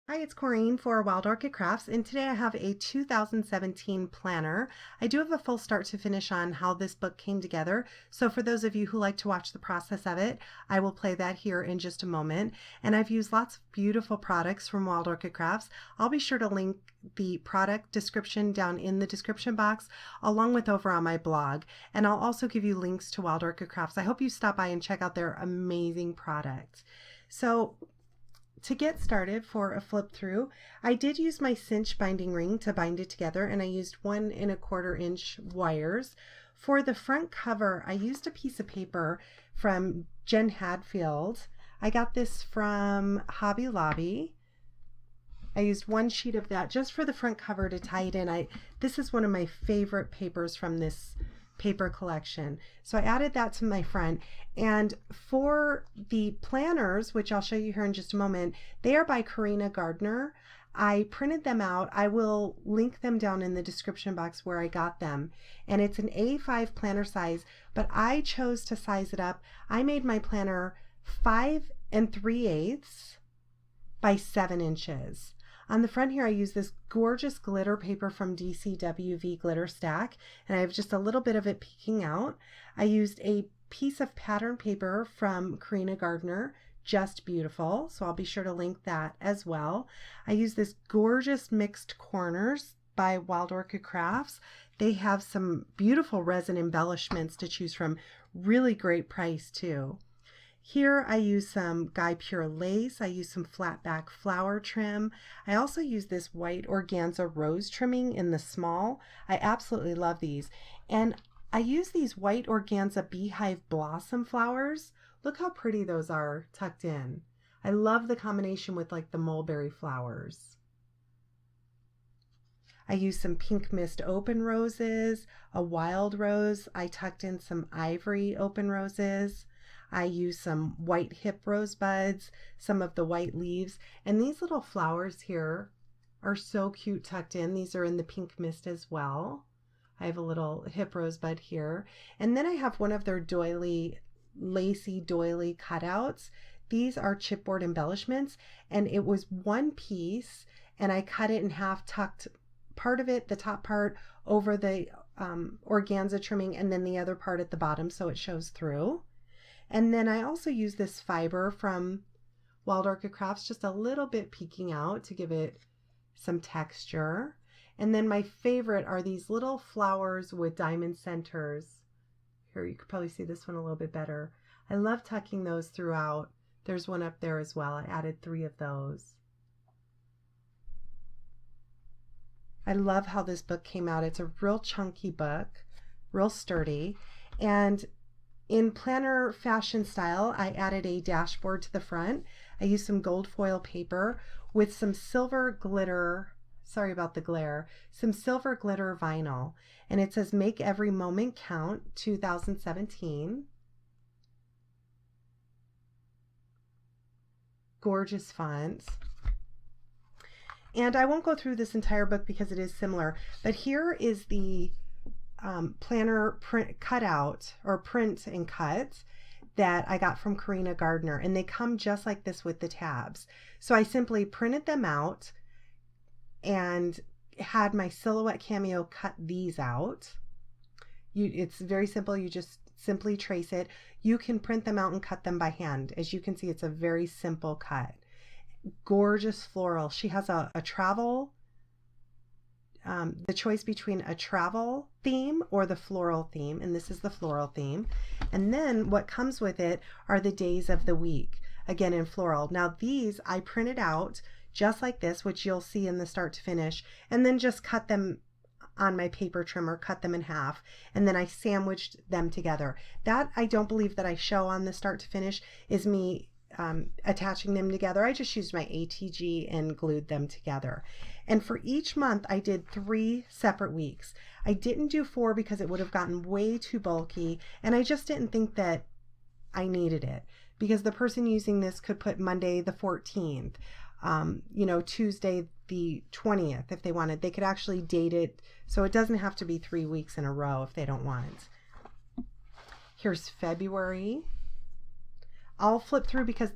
Hi, it's Corene for Wild Orchid Crafts, and today I have a 2017 planner. I do have a full start to finish on how this book came together, so for those of you who like to watch the process of it, I will play that here in just a moment. And I've used lots of beautiful products from Wild Orchid Crafts. I'll be sure to link the product description down in the description box, along with over on my blog. And I'll also give you links to Wild Orchid Crafts. I hope you stop by and check out their amazing products. So, to get started for a flip through, I did use my cinch binding ring to bind it together, and I used 1 1/4 inch wires. For the front cover, I used a piece of paper from Jen Hadfield. I got this from Hobby Lobby. I used 1 sheet of that just for the front cover to tie it in. This is one of my favorite papers from this paper collection. So I added that to my front. And for the planners, which I'll show you here in just a moment, they are by Corene Gardner. I printed them out. I will link them down in the description box where I got them. And it's an A5 planner size, but I chose to size it up. I made my planner 5 3/8 by 7 inches. On the front here, I use this gorgeous glitter paper from DCWV Glitter Stack, and I have just a little bit of it peeking out. I used a piece of pattern paper from Corene Gardner, just beautiful, so I'll be sure to link that as well. I use this gorgeous mixed corners by Wild Orchid Crafts. They have some beautiful resin embellishments to choose from, really great price too. Here I use some Guipure lace, I use some flat back flower trim. I also use this white organza rose trimming in the small. I absolutely love these. And I use these white organza beehive blossom flowers. Look how pretty those are tucked in. I love the combination with like the mulberry flowers. I used some pink mist open roses, a wild rose. I tucked in some ivory open roses. I use some white hip rosebuds, some of the white leaves, and these little flowers here are so cute tucked in. These are in the pink mist as well. I have a little hip rosebud here, and then I have one of their doily, lacy doily cutouts. These are chipboard embellishments, and it was 1 piece, and I cut it in half, tucked part of it, the top part, over the organza trimming, and then the other part at the bottom so it shows through. And then I also use this fiber from Wild Orchid Crafts, just a little bit peeking out to give it some texture. And then my favorite are these little flowers with diamond centers. Here, you could probably see this one a little bit better. I love tucking those throughout. There's one up there as well. I added 3 of those. I love how this book came out. It's a real chunky book, real sturdy. And in planner fashion style, I added a dashboard to the front. I used some gold foil paper with some silver glitter, sorry about the glare, some silver glitter vinyl. And it says, "Make Every Moment Count 2017. Gorgeous font. And I won't go through this entire book because it is similar, but here is the planner print cutout or print and cut that I got from Corene Gardner, and they come just like this with the tabs. So I simply printed them out and had my Silhouette Cameo cut these out. It's very simple. You just simply trace it. You can print them out and cut them by hand. As you can see, it's a very simple cut. Gorgeous floral. She has a travel, the choice between a travel theme or the floral theme, and this is the floral theme. And then what comes with it are the days of the week, again in floral. Now these I printed out just like this, which you'll see in the start to finish, and then just cut them on my paper trimmer, cut them in half, and then I sandwiched them together. That I don't believe that I show on the start to finish is me attaching them together. I just used my ATG and glued them together. And for each month I did 3 separate weeks. I didn't do 4 because it would have gotten way too bulky, and I just didn't think that I needed it, because the person using this could put Monday the 14th, Tuesday the 20th if they wanted. They could actually date it so it doesn't have to be 3 weeks in a row if they don't want. Here's February. I'll flip through because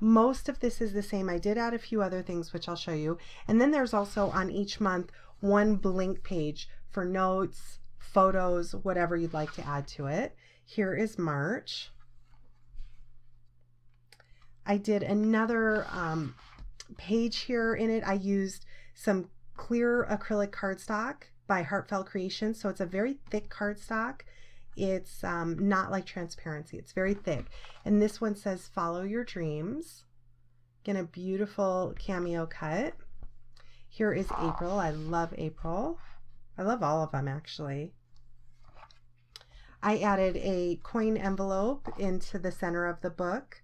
most of this is the same. I did add a few other things, which I'll show you. And then there's also on each month one blank page for notes, photos, whatever you'd like to add to it. Here is March. I did another page here in it. I used some clear acrylic cardstock by Heartfelt Creations. So it's a very thick cardstock. It's not like transparency. It's very thick. And this one says Follow Your Dreams. Again, a beautiful cameo cut. Here is April. I love April. I love all of them, actually. I added a coin envelope into the center of the book.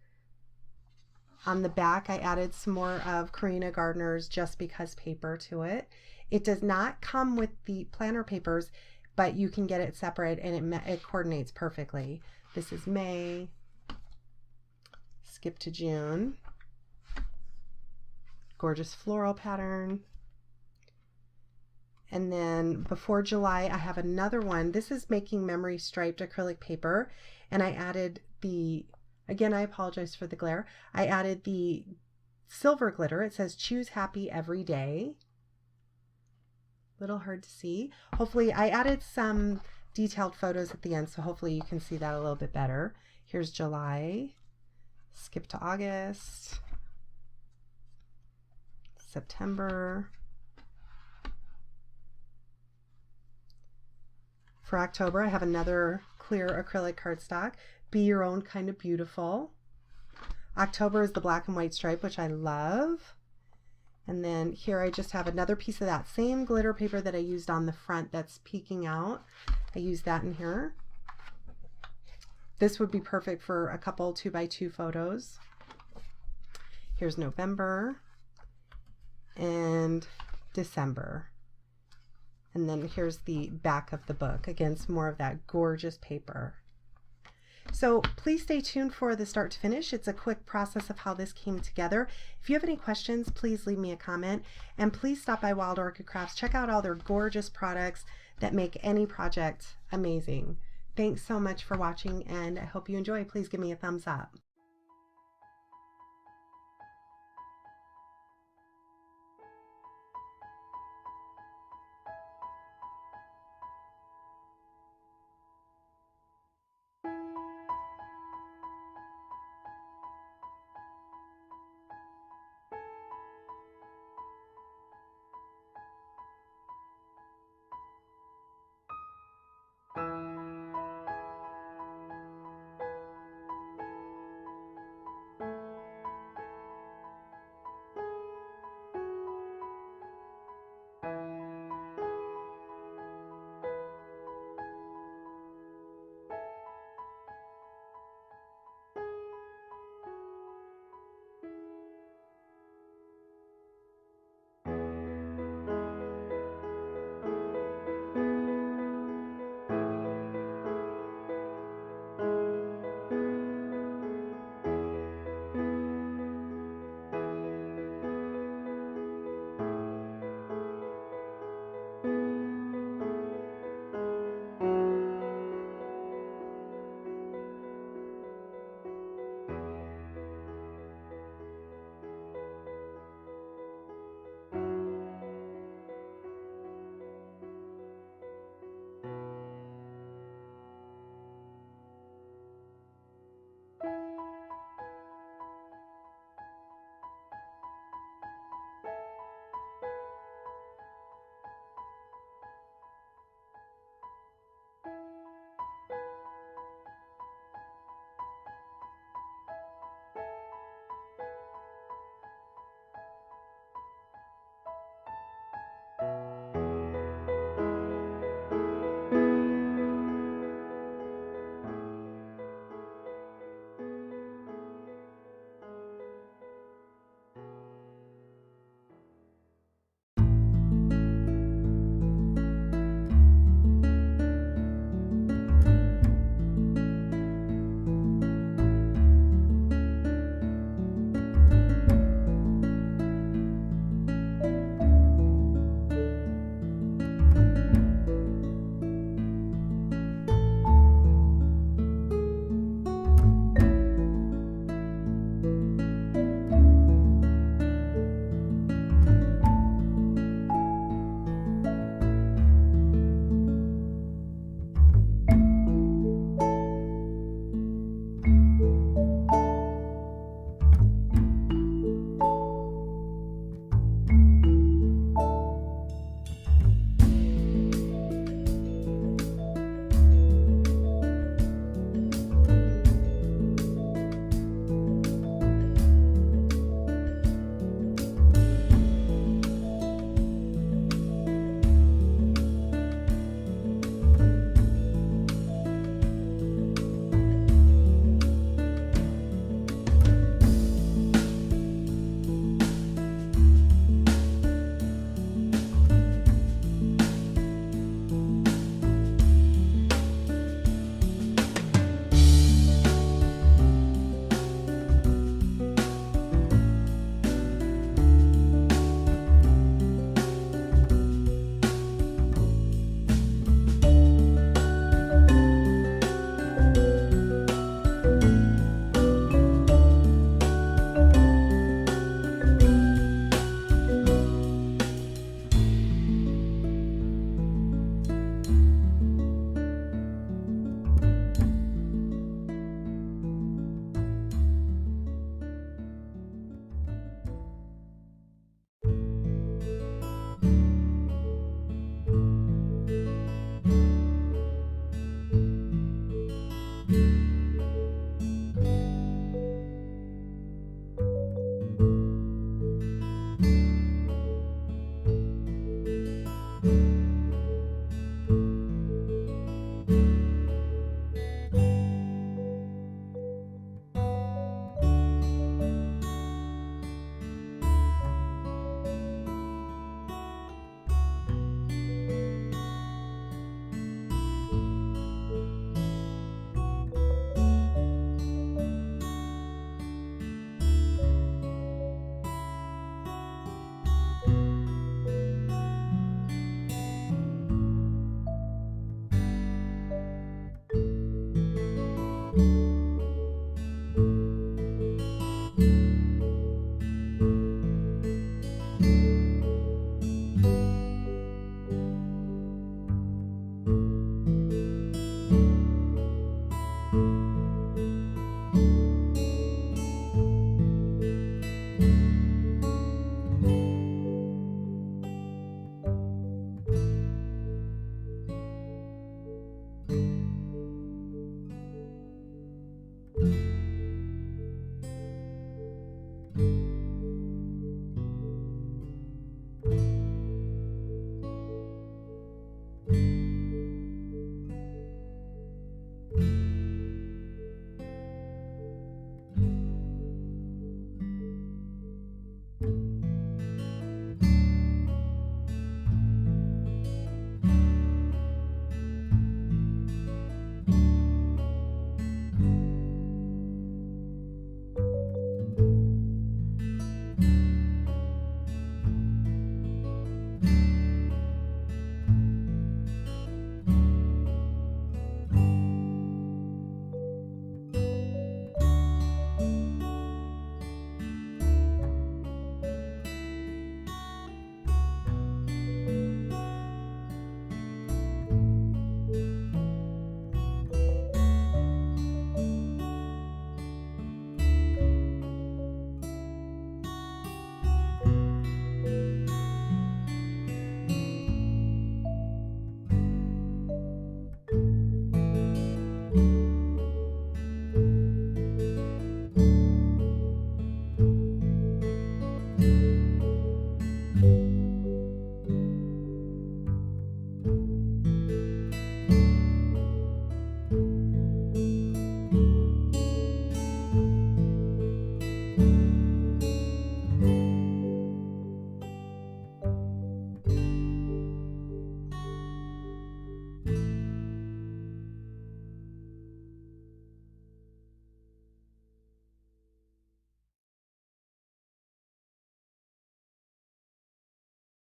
On the back, I added some more of Corene Gardner's Just Because paper to it. It does not come with the planner papers, but you can get it separate, and it coordinates perfectly. This is May. Skip to June. Gorgeous floral pattern. And then before July, I have another one. This is Making Memory striped acrylic paper, and I added the, again, I apologize for the glare. I added the silver glitter. It says Choose Happy Every Day. Little hard to see. Hopefully, I added some detailed photos at the end, so hopefully you can see that a little bit better. Here's July. Skip to August. September. For October, I have another clear acrylic cardstock. Be Your Own Kind of Beautiful. October is the black and white stripe, which I love. And then here I just have another piece of that same glitter paper that I used on the front that's peeking out. I used that in here. This would be perfect for a couple 2x2 photos. Here's November and December. And then here's the back of the book. Again, some more of that gorgeous paper. So please stay tuned for the start to finish. It's a quick process of how this came together. If you have any questions, please leave me a comment, and please stop by Wild Orchid Crafts. Check out all their gorgeous products that make any project amazing. Thanks so much for watching, and I hope you enjoy. Please give me a thumbs up.